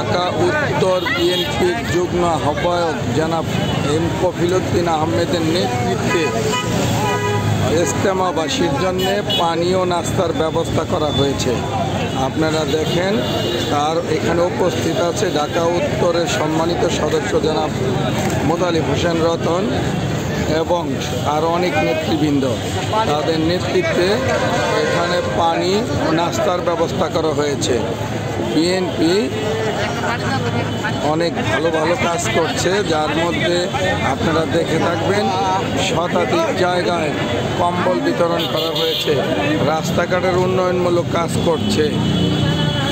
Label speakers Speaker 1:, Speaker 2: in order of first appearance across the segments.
Speaker 1: ঢাকা উত্তর বিএনপির যুগ্ম আহ্বায়ক জনাব এম কফিলউদ্দিন আহমেদের নেতৃত্বে ইজতেমাবাসীর জন্য পানীয় নাস্তার ব্যবস্থা করা হয়েছে। আপনারা দেখেন, তার এখানে উপস্থিত আছে ঢাকা উত্তরের সম্মানিত সদস্য জনাব মোতালিব হোসেন রতন এবং আরও অনেক নেতৃবৃন্দ। তাদের নেতৃত্বে এখানে পানি ও নাস্তার ব্যবস্থা করা হয়েছে। বিএনপি অনেক ভালো ভালো কাজ করছে, যার মধ্যে আপনারা দেখে থাকবেন শতাধিক জায়গায় কম্বল বিতরণ করা হয়েছে, রাস্তাঘাটের উন্নয়নমূলক কাজ করছে।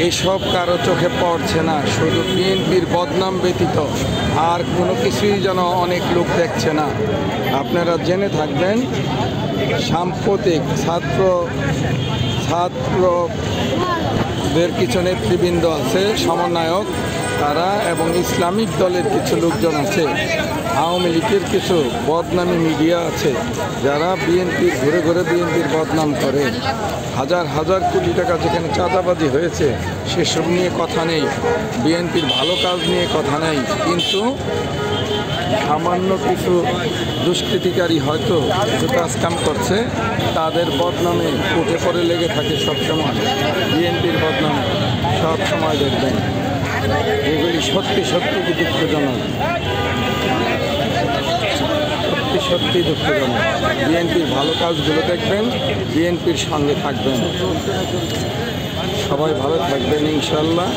Speaker 1: এসব কারো চোখে পড়ছে না, শুধু বিএনপির বদনাম ব্যতীত আর কোনো কিছুই যেন অনেক লোক দেখছে না। আপনারা জেনে থাকবেন সাম্প্রতিক ছাত্রদের কিছু নেতৃবৃন্দ আছে, সমন্বয়ক তারা, এবং ইসলামিক দলের কিছু লোকজন আছে, আওয়ামী লীগের কিছু বদনামী মিডিয়া আছে যারা বিএনপির ঘুরে ঘুরে বিএনপির বদনাম করে। হাজার হাজার কোটি টাকা যেখানে চাঁদাবাজি হয়েছে সেসব নিয়ে কথা নেই, বিএনপির ভালো কাজ নিয়ে কথা নেই, কিন্তু সামান্য কিছু দুষ্কৃতিকারী হয়তো কিছু কাজকাম করছে, তাদের বদনামে উঠে পড়ে লেগে থাকে সবসময়। বিএনপির বদনামে সব সময় দেখবেন, এগুলি সত্যি সত্যি দুঃখজনক, সত্যি দুঃখজনক। বিএনপির ভালো কাজগুলো দেখবেন, বিএনপির সঙ্গে থাকবেন। সবাই ভালো থাকবেন ইনশাল্লাহ।